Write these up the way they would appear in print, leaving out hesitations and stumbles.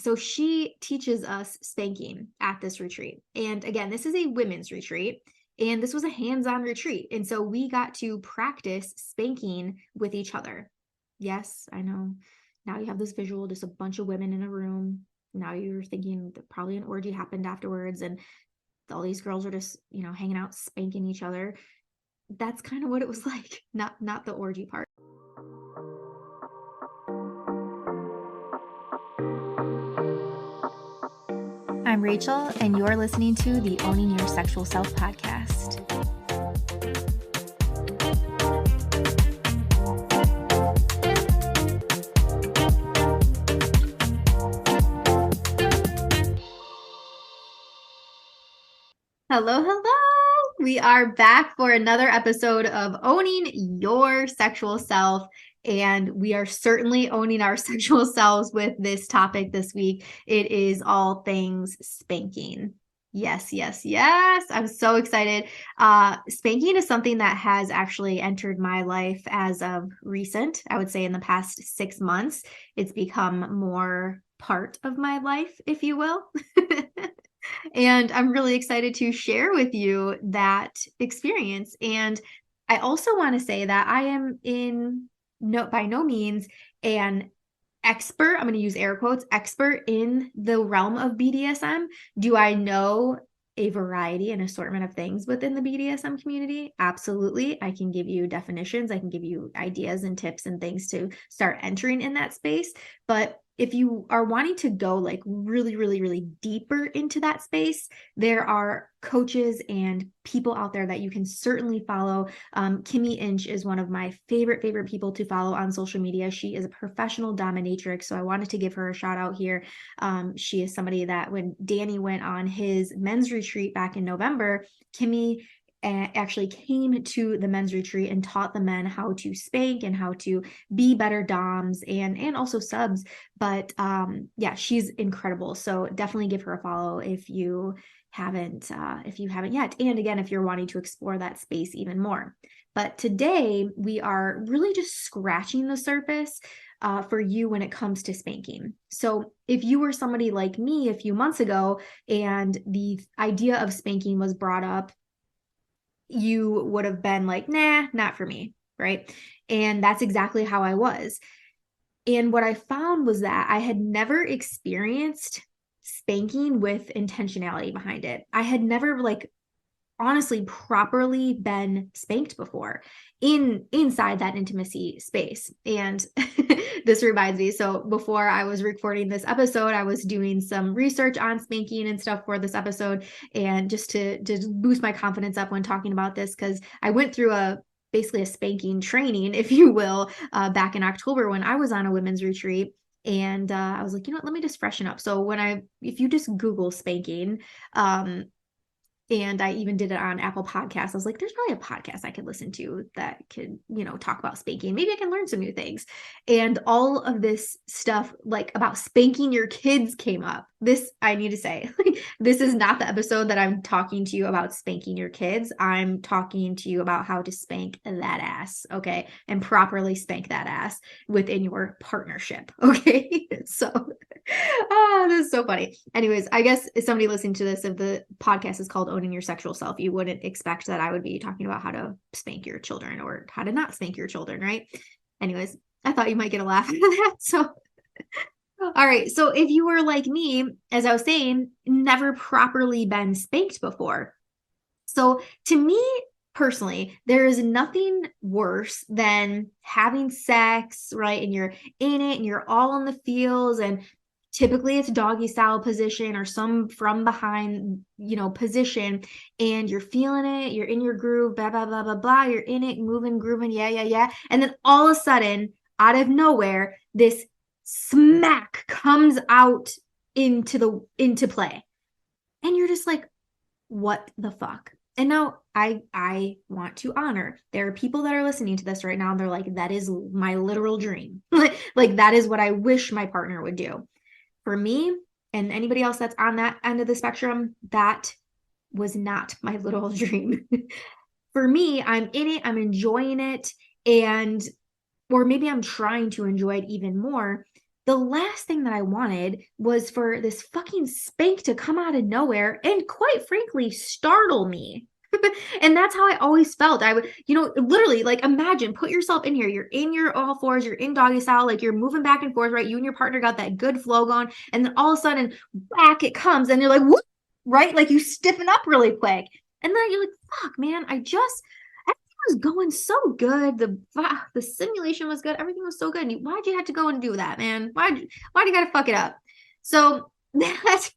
so she teaches us spanking at this retreat. And again, this is a women's retreat. And this was a hands-on retreat. And so we got to practice spanking with each other. Yes, I know. Now you have this visual, just a bunch of women in a room. Now you're thinking that probably an orgy happened afterwards and all these girls are just, hanging out, spanking each other. That's kind of what it was like, not the orgy part. I'm Rachel, and you're listening to the Owning Your Sexual Self podcast. Hello, hello. We are back for another episode of Owning Your Sexual Self. And we are certainly owning our sexual selves with this topic this week. It is all things spanking. Yes, yes, yes. I'm so excited. Spanking is something that has actually entered my life as of recent. I would say in the past 6 months, it's become more part of my life, if you will. And I'm really excited to share with you that experience. And I also want to say that I am by no means an expert. I'm going to use air quotes, expert in the realm of BDSM. Do I know a variety and assortment of things within the BDSM community? Absolutely. I can give you definitions. I can give you ideas and tips and things to start entering in that space. But if you are wanting to go like really, really, really deeper into that space, there are coaches and people out there that you can certainly follow. Kimmy Inch is one of my favorite people to follow on social media. She is a professional dominatrix, so I wanted to give her a shout out here. She is somebody that when Danny went on his men's retreat back in November, Kimmy actually came to the men's retreat and taught the men how to spank and how to be better doms and also subs. But yeah, she's incredible. So definitely give her a follow if you haven't yet. And again, if you're wanting to explore that space even more. But today we are really just scratching the surface for you when it comes to spanking. So if you were somebody like me a few months ago and the idea of spanking was brought up, you would have been like, nah, not for me, right? And that's exactly how I was. And what I found was that I had never experienced spanking with intentionality behind it. I had never honestly properly been spanked before inside that intimacy space. And this reminds me, so before I was recording this episode, I was doing some research on spanking and stuff for this episode, and just to boost my confidence up when talking about this, because I went through basically a spanking training, if you will, back in October when I was on a women's retreat. And I was like, you know what, let me just freshen up. So if you just Google spanking, and I even did it on Apple Podcasts. I was like, there's probably a podcast I could listen to that could, talk about spanking. Maybe I can learn some new things. And all of this stuff, like about spanking your kids, came up. This, I need to say, this is not the episode that I'm talking to you about spanking your kids. I'm talking to you about how to spank that ass, okay? And properly spank that ass within your partnership, okay? So, this is so funny. Anyways, I guess if somebody listening to this, if the podcast is called Owning Your Sexual Self, you wouldn't expect that I would be talking about how to spank your children or how to not spank your children, right? Anyways, I thought you might get a laugh out of that. So, all right. So if you were like me, as I was saying, never properly been spanked before. So to me personally, there is nothing worse than having sex, right? And you're in it and you're all in the feels, and typically it's doggy style position or some from behind, position, and you're feeling it, you're in your groove, blah, blah, blah, blah, blah. You're in it, moving, grooving. Yeah, yeah, yeah. And then all of a sudden, out of nowhere, this smack comes out into play. And you're just like, what the fuck? And now I want to honor, there are people that are listening to this right now and they're like, that is my literal dream. Like that is what I wish my partner would do. For me and anybody else that's on that end of the spectrum, that was not my literal dream. For me, I'm in it, I'm enjoying it, or maybe I'm trying to enjoy it even more. the last thing that I wanted was for this fucking spank to come out of nowhere and, quite frankly, startle me. And that's how I always felt. I would, literally, like, imagine, put yourself in here. You're in your all fours, you're in doggy style, like you're moving back and forth, right? You and your partner got that good flow going. And then all of a sudden, back it comes, and you're like, whoop, right? Like you stiffen up really quick. And then you're like, fuck, man, everything was going so good. The simulation was good. Everything was so good. And why'd you have to go and do that, man? Why'd you gotta fuck it up? So that's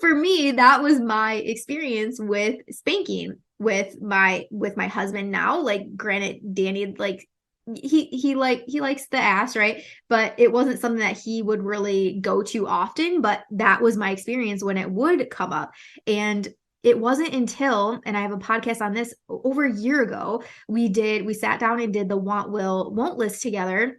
for me, that was my experience with spanking with my husband now. Like, granted, Danny, like, he likes the ass, right? But it wasn't something that he would really go to often, but that was my experience when it would come up. And it wasn't until, and I have a podcast on this, over a year ago, we sat down and did the want, will, won't list together.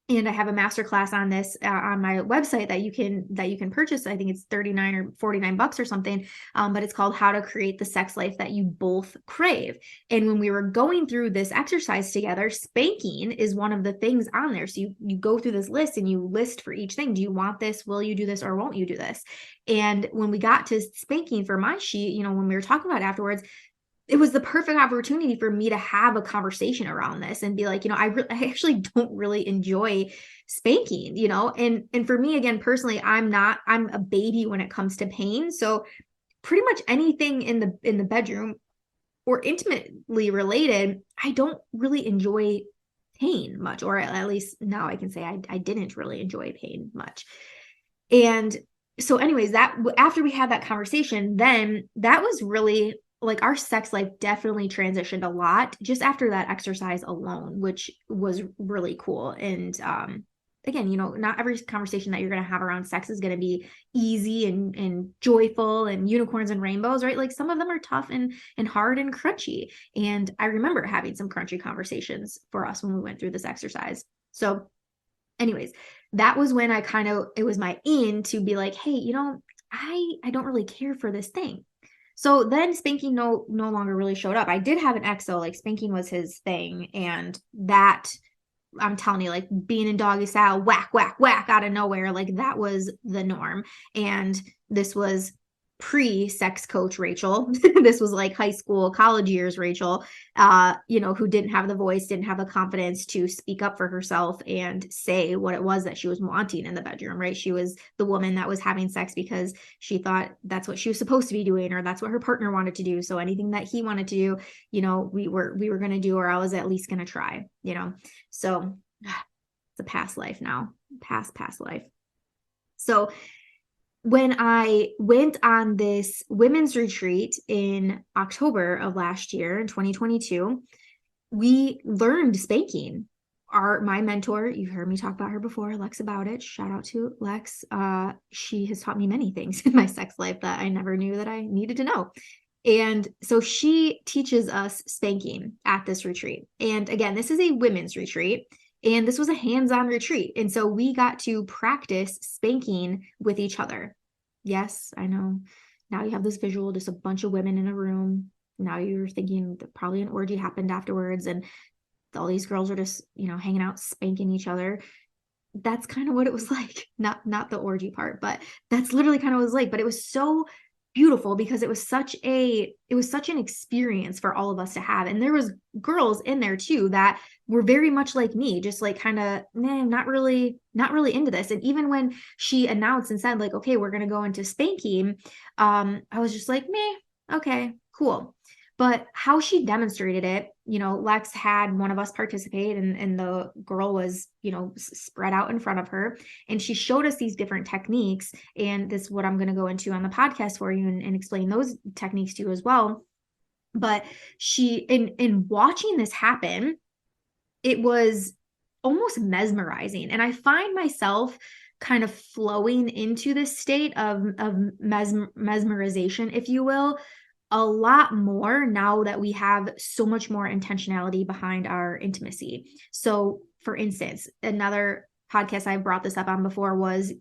And I have a masterclass on this on my website that you can purchase. I think it's 39 or 49 bucks or something. But it's called How to Create the Sex Life That You Both Crave. And when we were going through this exercise together, spanking is one of the things on there. So you go through this list and you list for each thing. Do you want this? Will you do this? Or won't you do this? And when we got to spanking for my sheet, when we were talking about it afterwards, it was the perfect opportunity for me to have a conversation around this and be like, I actually don't really enjoy spanking, and for me, again, personally, I'm a baby when it comes to pain. So pretty much anything in the bedroom or intimately related, I don't really enjoy pain much, or at least now I can say I didn't really enjoy pain much. And so anyways, that after we had that conversation, then that was really like our sex life definitely transitioned a lot just after that exercise alone, which was really cool. And again, not every conversation that you're going to have around sex is going to be easy and joyful and unicorns and rainbows, right? Like some of them are tough and hard and crunchy. And I remember having some crunchy conversations for us when we went through this exercise. So anyways, that was when it was my in to be like, hey, I don't really care for this thing. So then spanking no longer really showed up. I did have an exo, like spanking was his thing. And that, I'm telling you, like being in doggy style, whack, whack, whack out of nowhere, like that was the norm. And this was pre-sex coach Rachel. This was like high school, college years Rachel, who didn't have the voice, didn't have the confidence to speak up for herself and say what it was that she was wanting in the bedroom, right? She was the woman that was having sex because she thought that's what she was supposed to be doing, or that's what her partner wanted to do. So anything that he wanted to do, we were going to do, or I was at least going to try, So it's a past life now, past life. So when I went on this women's retreat in October of last year, in 2022, we learned spanking. My mentor, you've heard me talk about her before, Lex About It. Shout out to Lex. She has taught me many things in my sex life that I never knew that I needed to know. And so she teaches us spanking at this retreat. And again, this is a women's retreat. And this was a hands-on retreat. And so we got to practice spanking with each other. Yes, I know. Now you have this visual, just a bunch of women in a room. Now you're thinking that probably an orgy happened afterwards. And all these girls are just, hanging out, spanking each other. That's kind of what it was like. Not the orgy part, but that's literally kind of what it was like. But it was so beautiful because it was such an experience for all of us to have. And there was girls in there too that were very much like me, just like kind of, not really into this. And even when she announced and said like, okay, we're going to go into spanking, I was just like, meh, okay, cool. But how she demonstrated it, Lex had one of us participate, and the girl was, spread out in front of her. And she showed us these different techniques. And this is what I'm going to go into on the podcast for you and explain those techniques to you as well. But in watching this happen, it was almost mesmerizing. And I find myself kind of flowing into this state of mesmerization, if you will, a lot more now that we have so much more intentionality behind our intimacy. So for instance, another podcast I brought this up on before was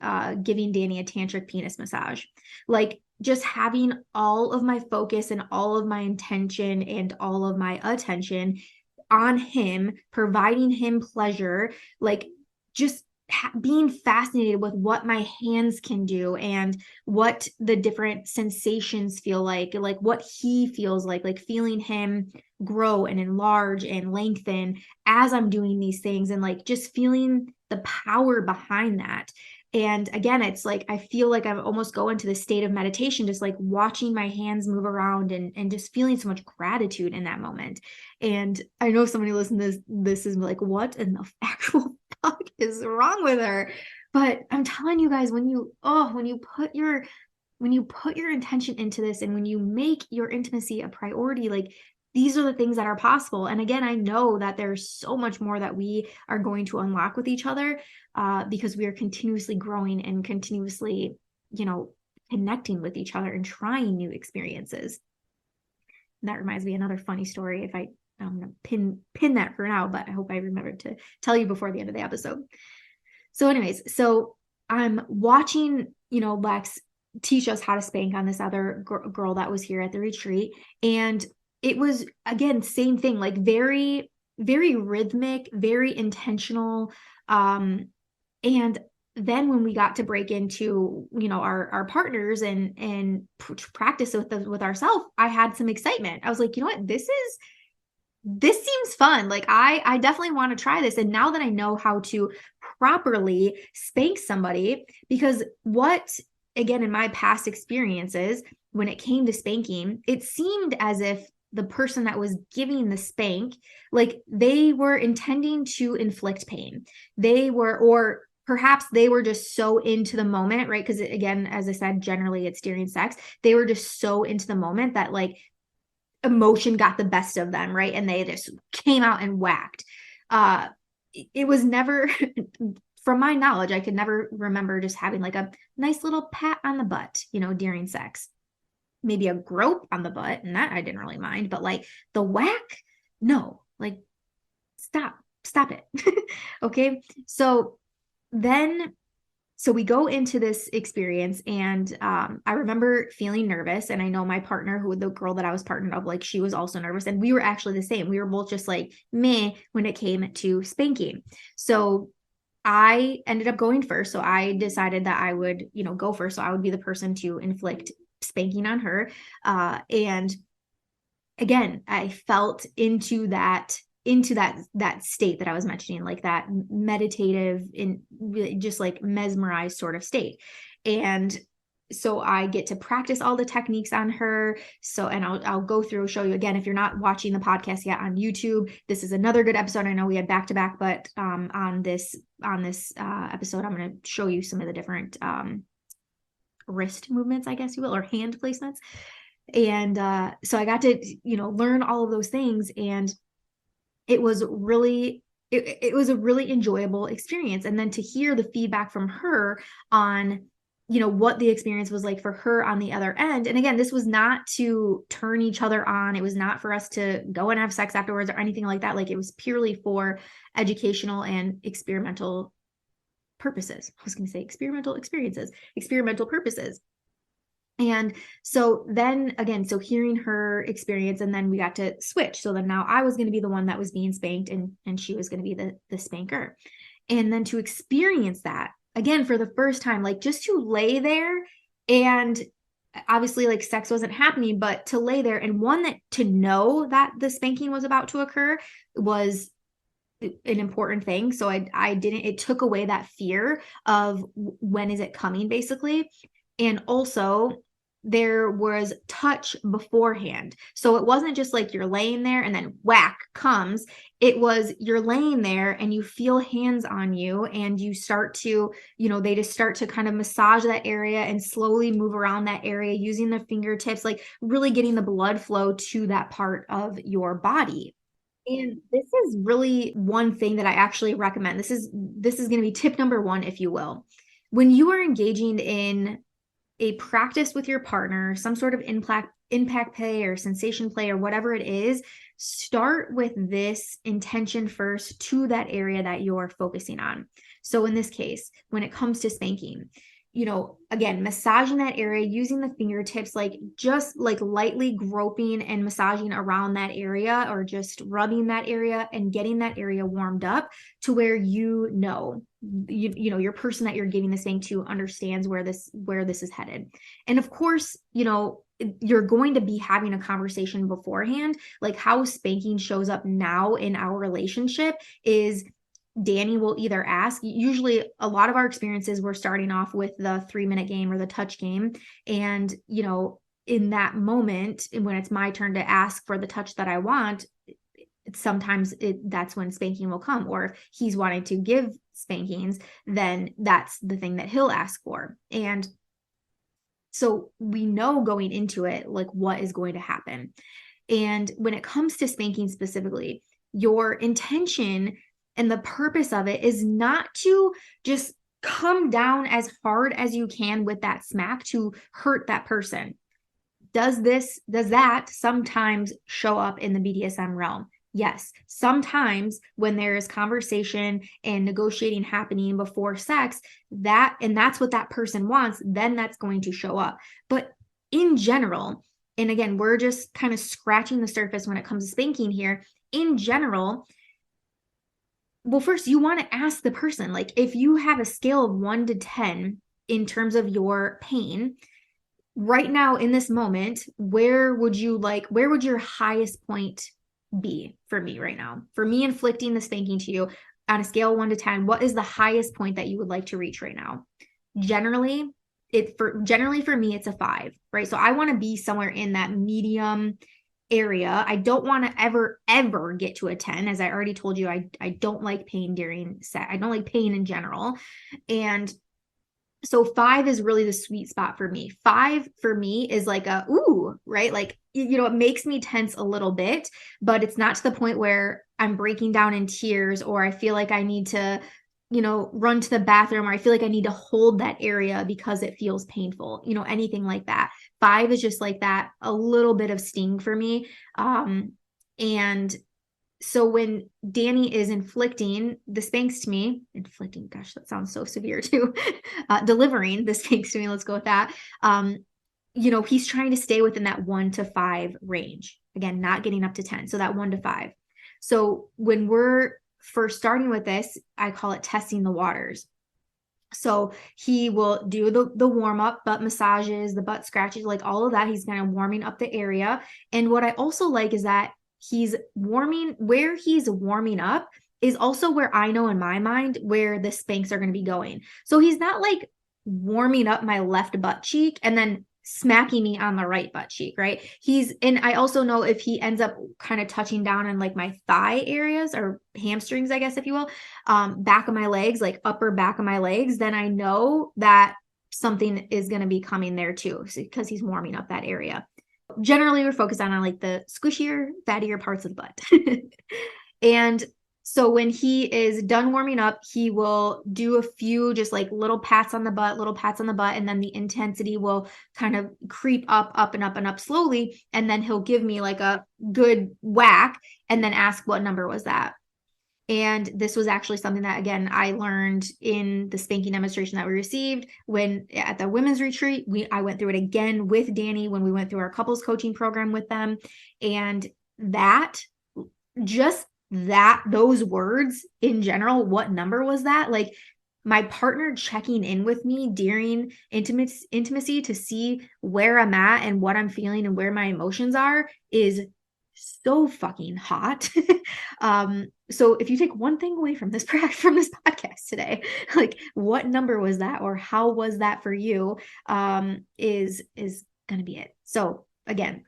giving Danny a tantric penis massage. Like just having all of my focus and all of my intention and all of my attention on him, providing him pleasure, like just being fascinated with what my hands can do and what the different sensations feel like what he feels like feeling him grow and enlarge and lengthen as I'm doing these things, and like just feeling the power behind that. And again, it's like I feel like I almost go into this state of meditation, just like watching my hands move around and just feeling so much gratitude in that moment. And I know somebody listening to this is like, what in the actual fuck is wrong with her? But I'm telling you guys, when you put your intention into this, and when you make your intimacy a priority, like these are the things that are possible. And again, I know that there's so much more that we are going to unlock with each other, because we are continuously growing and continuously, connecting with each other and trying new experiences. And that reminds me of another funny story. I'm gonna pin that for now, but I hope I remembered to tell you before the end of the episode. So anyways, so I'm watching, Lex teach us how to spank on this other girl that was here at the retreat. And it was, again, same thing, like very, very rhythmic, very intentional. And then when we got to break into, our partners and practice with ourselves, I had some excitement. I was like, you know what, this seems fun. Like I definitely want to try this. And now that I know how to properly spank somebody, because again, in my past experiences, when it came to spanking, it seemed as if the person that was giving the spank, like they were intending to inflict pain. Or perhaps they were just so into the moment, right? Because again, as I said, generally it's during sex. They were just so into the moment that like emotion got the best of them, right? And they just came out and whacked. It was never, from my knowledge, I could never remember just having like a nice little pat on the butt, during sex. Maybe a grope on the butt, and that I didn't really mind, but like the whack, no, like stop it. Okay. So we go into this experience, and I remember feeling nervous. And I know my partner, the girl that I was partnered up, like she was also nervous. And we were actually the same. We were both just like meh when it came to spanking. So I ended up going first. So I decided that I would, go first. So I would be the person to inflict spanking on her. And again, I felt into that state that I was mentioning, like that meditative and just like mesmerized sort of state. And so I get to practice all the techniques on her. So, and I'll go through, show you again, if you're not watching the podcast yet on YouTube, this is another good episode. I know we had back to back, but on this episode, I'm going to show you some of the different wrist movements, I guess you will, or hand placements. And so I got to, learn all of those things. And it was really, it was a really enjoyable experience. And then to hear the feedback from her on, what the experience was like for her on the other end. And again, this was not to turn each other on. It was not for us to go and have sex afterwards or anything like that. Like it was purely for educational and experimental purposes. I was going to say experimental purposes. And so then again, so hearing her experience, and then we got to switch. So then now I was going to be the one that was being spanked, and she was going to be the spanker. And then to experience that again for the first time, like just to lay there, and obviously like sex wasn't happening, but to lay there, and to know that the spanking was about to occur was an important thing. So it took away that fear of when is it coming, basically. And also there was touch beforehand. So it wasn't just like you're laying there and then whack comes. It was you're laying there and you feel hands on you, and you start to, they just start to kind of massage that area and slowly move around that area using the fingertips, like really getting the blood flow to that part of your body. And this is really one thing that I actually recommend. This is going to be tip number one, if you will. When you are engaging in a practice with your partner, some sort of impact play or sensation play or whatever it is, start with this intention first to that area that you're focusing on. So in this case, when it comes to spanking, again, massaging that area, using the fingertips, like just like lightly groping and massaging around that area, or just rubbing that area and getting that area warmed up to where your person that you're giving the spank to understands where this is headed. And of course, you're going to be having a conversation beforehand. Like how spanking shows up now in our relationship is Danny will either ask, usually a lot of our experiences, we're starting off with the 3-minute game or the touch game. And, in that moment, when it's my turn to ask for the touch that I want, sometimes that's when spanking will come. Or if he's wanting to give spankings, then that's the thing that he'll ask for. And so we know going into it, like what is going to happen. And when it comes to spanking specifically, your intention and the purpose of it is not to just come down as hard as you can with that smack to hurt that person. Does that sometimes show up in the BDSM realm? Yes. Sometimes when there is conversation and negotiating happening before sex, that's what that person wants, then that's going to show up. But in general, and again, we're just kind of scratching the surface when it comes to spanking here. In general, well, first you want to ask the person, like if you have a scale of 1 to 10 in terms of your pain, right now in this moment, where would your highest point be for me right now? For me inflicting the spanking to you on a scale of 1 to 10, what is the highest point that you would like to reach right now? Generally for me, it's a 5, right? So I want to be somewhere in that medium area. I don't want to ever get to a 10. As I already told you, I don't like pain during sex. I don't like pain in general. And so 5 is really the sweet spot for me. 5 for me is like ooh, right? Like, it makes me tense a little bit, but it's not to the point where I'm breaking down in tears, or I feel like I need to, run to the bathroom, or I feel like I need to hold that area because it feels painful, anything like that. 5 is just like that, a little bit of sting for me. And so when Danny is inflicting the spanks to me, gosh, that sounds so severe too, delivering the spanks to me, let's go with that. He's trying to stay within that 1 to 5 range. Again, not getting up to 10. So that 1 to 5. So when we're first starting with this, I call it testing the waters. So he will do the warm up, butt massages, the butt scratches, like all of that. He's kind of warming up the area. And what I also like is that where he's warming up is also where I know in my mind where the spanks are going to be going. So he's not like warming up my left butt cheek and then smacking me on the right butt cheek, right? And I also know if he ends up kind of touching down on like my thigh areas or hamstrings, I guess, if you will, back of my legs, like upper back of my legs, then I know that something is going to be coming there too, because he's warming up that area. Generally, we're focused on like the squishier, fattier parts of the butt. And so when he is done warming up, he will do a few just like little pats on the butt, and then the intensity will kind of creep up and up and up slowly. And then he'll give me like a good whack and then ask, what number was that? And this was actually something that, again, I learned in the spanking demonstration that we received when at the women's retreat. I went through it again with Danny when we went through our couples coaching program with them. And those words in general, what number was that? Like my partner checking in with me during intimacy to see where I'm at and what I'm feeling and where my emotions are is so fucking hot. So if you take one thing away from this podcast today, like what number was that, or how was that for you, is going to be it. So again,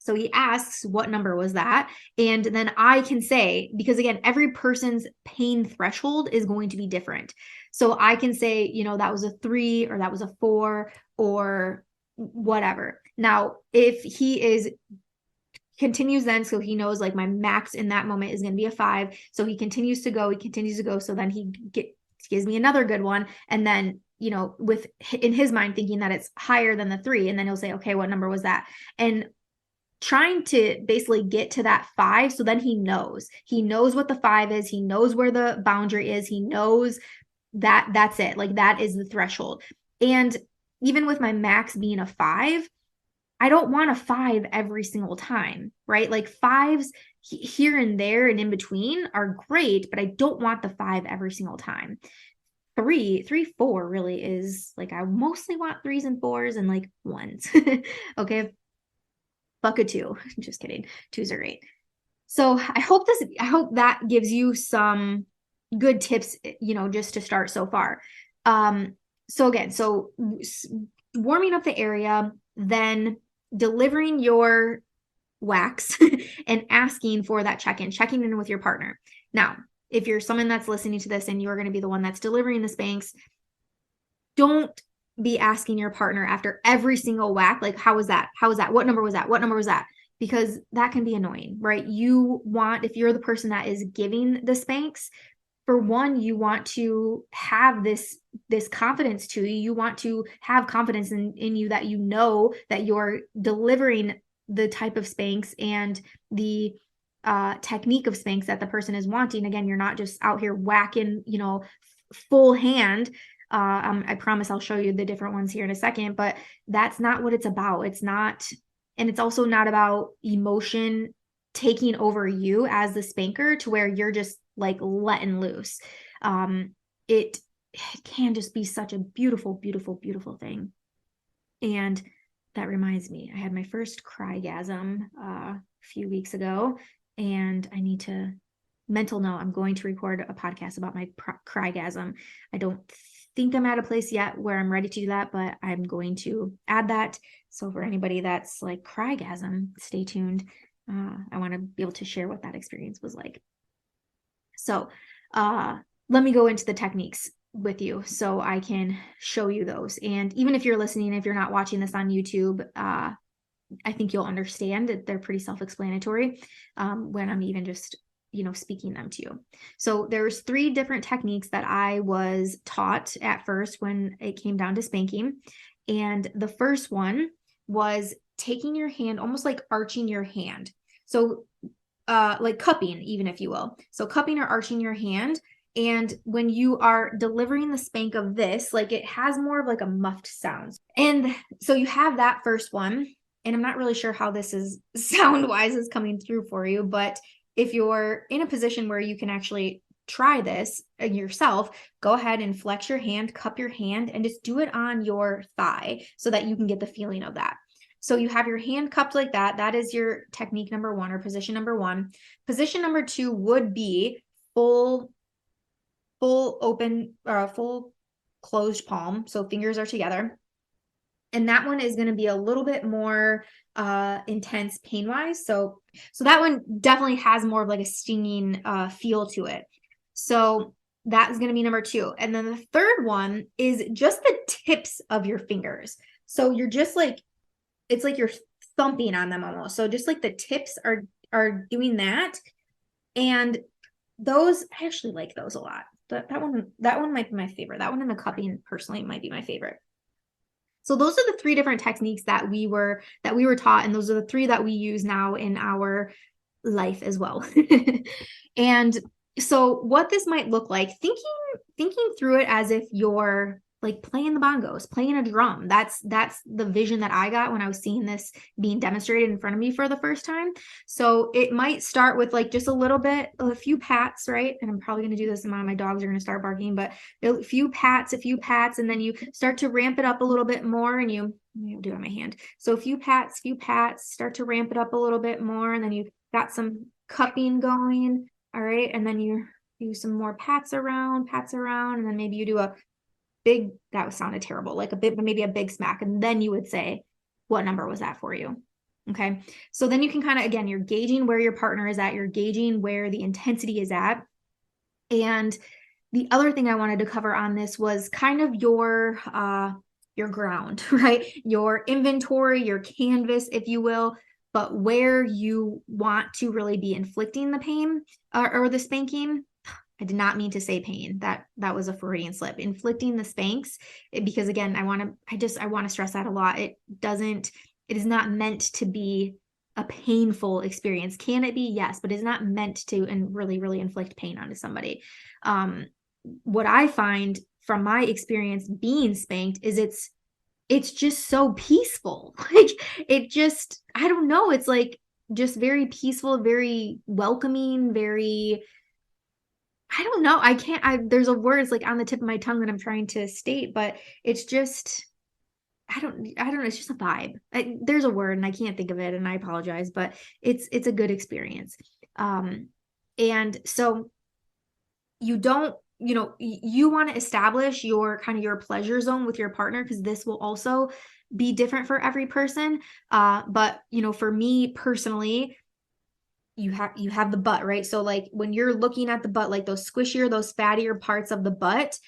so he asks, what number was that? And then I can say, because again, every person's pain threshold is going to be different. So I can say, that was a 3 or that was a 4 or whatever. Now, if he continues then, so he knows like my max in that moment is going to be a 5. So he continues to go. So then he gives me another good one. And then, in his mind thinking that it's higher than the 3. And then he'll say, okay, what number was that? And trying to basically get to that 5. So then he knows what the 5 is. He knows where the boundary is. He knows that that's it. Like that is the threshold. And even with my max being a 5, I don't want a 5 every single time, right? Like 5s here and there and in between are great, but I don't want the 5 every single time. 4 really is like, I mostly want 3s and 4s and like 1s. Okay. Fuck a 2. Just kidding. 2s are great. So I hope that gives you some good tips, just to start so far. So again, warming up the area, then delivering your wax and asking for that checking in with your partner. Now, if you're someone that's listening to this and you're going to be the one that's delivering the spanks, don't be asking your partner after every single whack, like, how was that? How was that? What number was that? What number was that? Because that can be annoying, right? You want, if you're the person that is giving the spanks, for one, you want to have this confidence to you. You want to have confidence in you, that you know that you're delivering the type of spanks and the technique of spanks that the person is wanting. Again, you're not just out here whacking, full hand. I promise I'll show you the different ones here in a second, but that's not what it's about. It's not, and it's also not about emotion taking over you as the spanker to where you're just like letting loose. It can just be such a beautiful, beautiful, beautiful thing. And that reminds me, I had my first crygasm a few weeks ago, and I need to mental note, I'm going to record a podcast about my crygasm. I don't think I'm at a place yet where I'm ready to do that, but I'm going to add that. So for anybody that's like crygasm, stay tuned. I want to be able to share what that experience was like. So let me go into the techniques with you so I can show you those. And even if you're listening, if you're not watching this on YouTube, I think you'll understand that they're pretty self-explanatory when I'm even just, speaking them to you. So there's 3 different techniques that I was taught at first when it came down to spanking. And the first one was taking your hand, almost like arching your hand. So like cupping, even, if you will. So cupping or arching your hand. And when you are delivering the spank of this, like, it has more of like a muffed sound. And so you have that first one. And I'm not really sure how this is sound wise is coming through for you, but if you're in a position where you can actually try this yourself, go ahead and flex your hand, cup your hand, and just do it on your thigh so that you can get the feeling of that. So you have your hand cupped like that. That is your technique number 1, or position number 1. Position number 2 would be full open, or full closed palm. So fingers are together. And that one is going to be a little bit more intense pain wise. So that one definitely has more of like a stinging feel to it. So that is going to be number 2. And then the third one is just the tips of your fingers. So you're just like, it's like you're thumping on them almost. So just like the tips are doing that. And those, I actually like those a lot. That one might be my favorite. That one and the cupping personally might be my favorite. So those are the 3 different techniques that we were taught, and those are the 3 that we use now in our life as well. And so what this might look like, thinking through it as if you're like playing the bongos, playing a drum. That's the vision that I got when I was seeing this being demonstrated in front of me for the first time. So it might start with like just a little bit, a few pats, right? And I'm probably going to do this, and my dogs are going to start barking, but a few pats, and then you start to ramp it up a little bit more, and you do it on my hand. So a few pats, start to ramp it up a little bit more, and then you got some cupping going. All right. And then you do some more pats around, and then maybe you do a big, that sounded terrible, like maybe a big smack. And then you would say, what number was that for you? Okay. So then you can kind of, again, you're gauging where your partner is at, you're gauging where the intensity is at. And the other thing I wanted to cover on this was kind of your ground, right? Your inventory, your canvas, if you will, but where you want to really be inflicting the pain or the spanking. I did not mean to say pain. That was a Freudian slip. Inflicting the spanks, because again, I want to stress that a lot. It is not meant to be a painful experience. Can it be? Yes, but it's not meant to and really, really inflict pain onto somebody. What I find from my experience being spanked is it's just so peaceful. Like it just, I don't know, it's like just very peaceful, very welcoming, very, I don't know. I can't, there's a word, it's like on the tip of my tongue that I'm trying to state, but it's just, I don't know. It's just a vibe. There's a word and I can't think of it and I apologize, but it's a good experience. And so you don't, you want to establish your kind of your pleasure zone with your partner because this will also be different for every person. But for me personally, you have the butt, right? So like when you're looking at the butt, like those squishier, those fattier parts of the butt,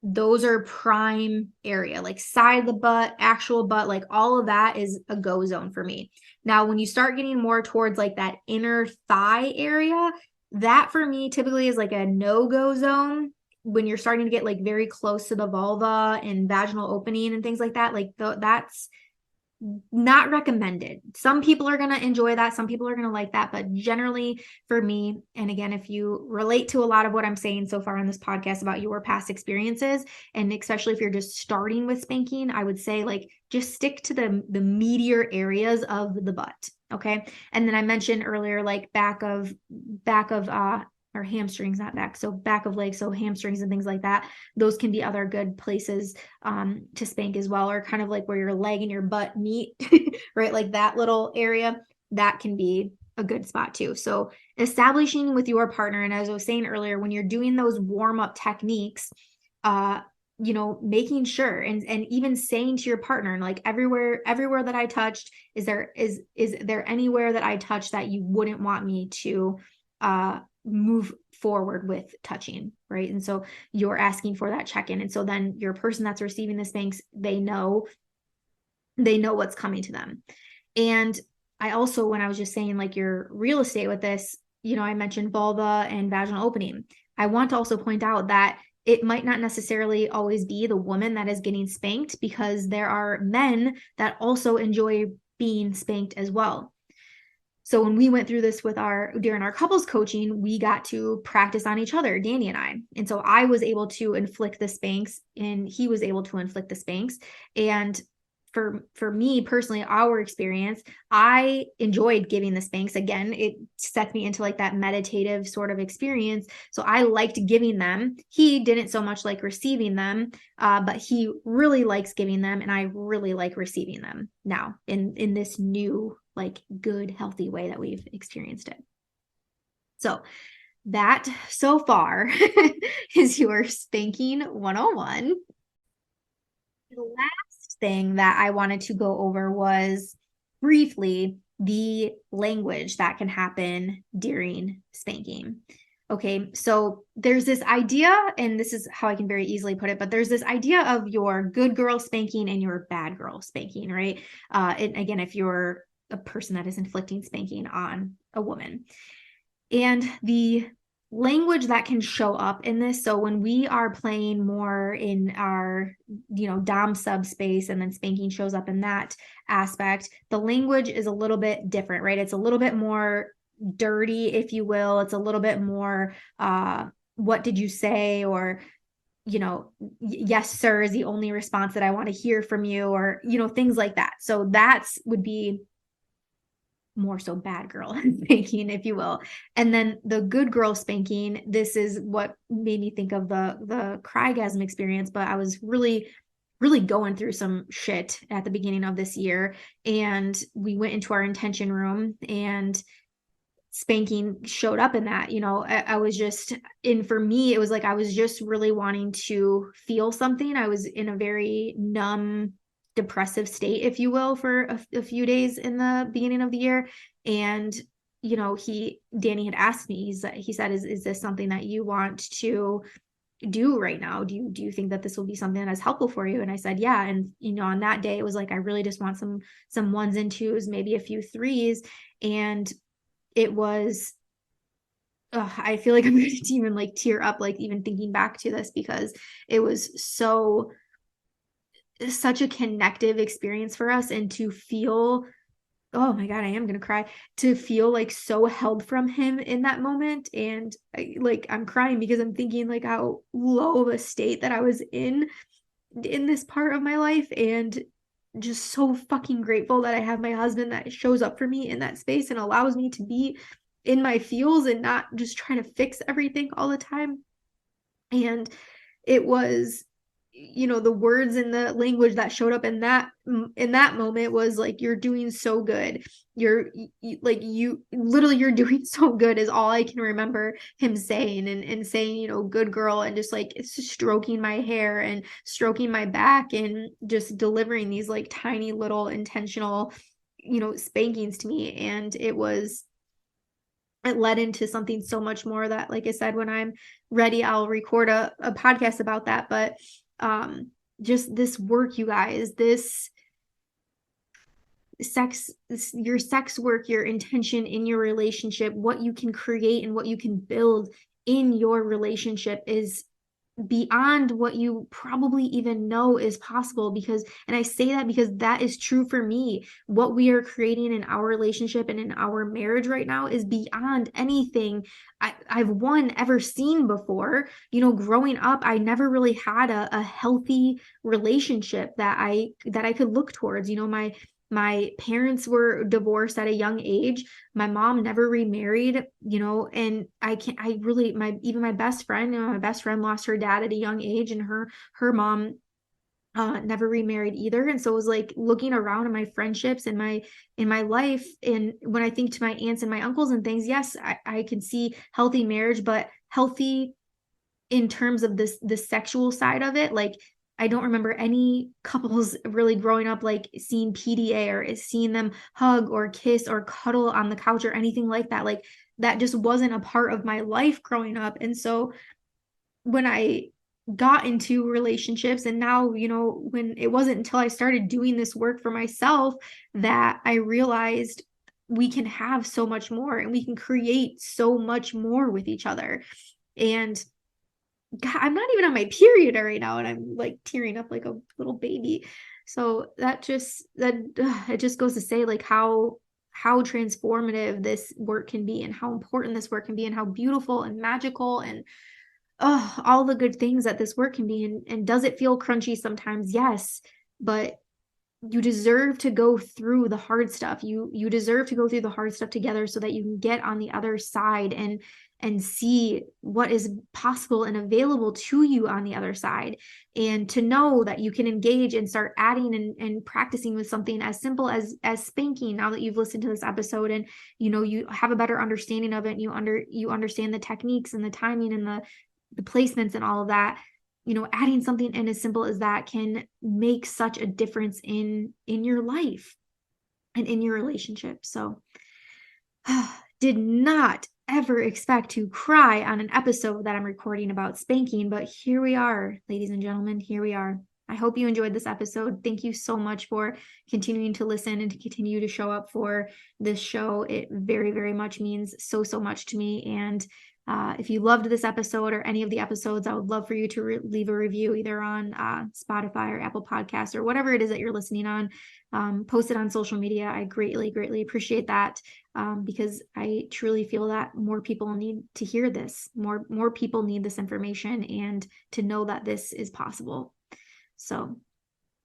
those are prime area, like side of the butt, actual butt, like all of that is a go zone for me. Now, when you start getting more towards like that inner thigh area, that for me typically is like a no-go zone. When you're starting to get like very close to the vulva and vaginal opening and things like that, like that's not recommended. Some people are going to enjoy that. Some people are going to like that. But generally, for me, and again, if you relate to a lot of what I'm saying so far on this podcast about your past experiences, and especially if you're just starting with spanking, I would say like just stick to the meatier areas of the butt. Okay. And then I mentioned earlier, like back of or hamstrings, not back. So back of legs, so hamstrings and things like that. Those can be other good places to spank as well, or kind of like where your leg and your butt meet, right? Like that little area, that can be a good spot too. So establishing with your partner, and as I was saying earlier, when you're doing those warm-up techniques, making sure and even saying to your partner, like everywhere that I touched, is there anywhere that I touched that you wouldn't want me to move forward with touching, right? And so you're asking for that check-in. And so then your person that's receiving the spanks, they know what's coming to them. And I also, when I was just saying like your real estate with this, I mentioned vulva and vaginal opening. I want to also point out that it might not necessarily always be the woman that is getting spanked, because there are men that also enjoy being spanked as well. So when we went through this during our couples coaching, we got to practice on each other, Danny and I. And so I was able to inflict the spanks and he was able to inflict the spanks. And for me personally, our experience, I enjoyed giving the spanks. Again, it sets me into like that meditative sort of experience. So I liked giving them. He didn't so much like receiving them, but he really likes giving them, and I really like receiving them now in this new, like, good, healthy way that we've experienced it. So that so far is your spanking 101. The last thing that I wanted to go over was briefly the language that can happen during spanking. Okay, so there's this idea, and this is how I can very easily put it, but there's this idea of your good girl spanking and your bad girl spanking, right? And again, if you're a person that is inflicting spanking on a woman. And the language that can show up in this, so when we are playing more in our dom sub space, and then spanking shows up in that aspect, the language is a little bit different, right? It's a little bit more dirty, if you will. It's a little bit more what did you say, or yes sir is the only response that I want to hear from you, or things like that. So that's would be more so bad girl spanking, if you will. And then the good girl spanking, this is what made me think of the crygasm experience. But I was really going through some shit at the beginning of this year, and we went into our intention room, and spanking showed up in that. I was just for me, it was like I was just really wanting to feel something. I was in a very numb, depressive state, if you will, for a few days in the beginning of the year. And Danny had asked me, he said, is this something that you want to do right now? Do you think that this will be something that's helpful for you? And I said, yeah. And on that day, it was like, I really just want some ones and twos, maybe a few threes. And it was, I feel like I'm going to even like tear up, like even thinking back to this, because it was such a connective experience for us. And to feel oh my God, I am going to cry, to feel like so held from him in that moment. And I'm crying because I'm thinking like how low of a state that I was in this part of my life, and just so fucking grateful that I have my husband that shows up for me in that space and allows me to be in my feels and not just trying to fix everything all the time. And it was, the words and the language that showed up in that moment was like, you're doing so good, you literally, you're doing so good, is all I can remember him saying, and saying, good girl, and just like, it's just stroking my hair and stroking my back and just delivering these like tiny little intentional spankings to me. And it led into something so much more that, like I said, when I'm ready, I'll record a podcast about that. But just this work, you guys, this your sex work, your intention in your relationship, what you can create and what you can build in your relationship is beyond what you probably even know is possible. Because, and I say that because that is true for me, what we are creating in our relationship and in our marriage right now is beyond anything I've ever seen before. Growing up, I never really had a healthy relationship that I could look towards. My parents were divorced at a young age. My mom never remarried, and even my best friend, my best friend lost her dad at a young age, and her mom never remarried either. And so it was like looking around in my friendships and in my life, and when I think to my aunts and my uncles and things, yes, I can see healthy marriage, but healthy in terms of the sexual side of it. Like, I don't remember any couples really growing up like seeing PDA or seeing them hug or kiss or cuddle on the couch or anything like that. Like, that just wasn't a part of my life growing up. And so when I got into relationships, and now, when it wasn't until I started doing this work for myself that I realized we can have so much more and we can create so much more with each other. And God, I'm not even on my period right now, and I'm like tearing up like a little baby. So it just goes to say like how transformative this work can be, and how important this work can be, and how beautiful and magical and all the good things that this work can be. And does it feel crunchy sometimes? Yes, but you deserve to go through the hard stuff. You deserve to go through the hard stuff together so that you can get on the other side and see what is possible and available to you on the other side, and to know that you can engage and start adding and practicing with something as simple as spanking, now that you've listened to this episode, and you have a better understanding of it, and you understand the techniques and the timing and the placements and all of that. Adding something in as simple as that can make such a difference in your life and in your relationship. So did not ever expect to cry on an episode that I'm recording about spanking, but here we are, ladies and gentlemen, here we are. I hope you enjoyed this episode. Thank you so much for continuing to listen and to continue to show up for this show. It very, very much means so much to me. And if you loved this episode or any of the episodes, I would love for you to leave a review either on Spotify or Apple Podcasts or whatever it is that you're listening on. Post it on social media. I greatly, greatly appreciate that, because I truly feel that more people need to hear this. More people need this information, and to know that this is possible. So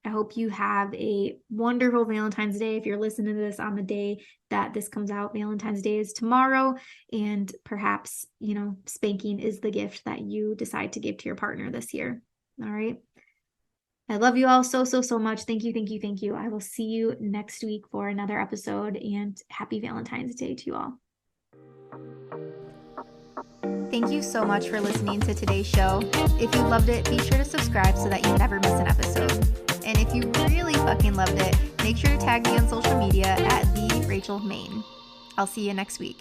I hope you have a wonderful Valentine's Day. If you're listening to this on the day that this comes out, Valentine's Day is tomorrow. And perhaps, spanking is the gift that you decide to give to your partner this year. All right. I love you all so much. Thank you, thank you, thank you. I will see you next week for another episode, and happy Valentine's Day to you all. Thank you so much for listening to today's show. If you loved it, be sure to subscribe so that you never miss an episode. And if you really fucking loved it, make sure to tag me on social media at @TheRachelMain. I'll see you next week.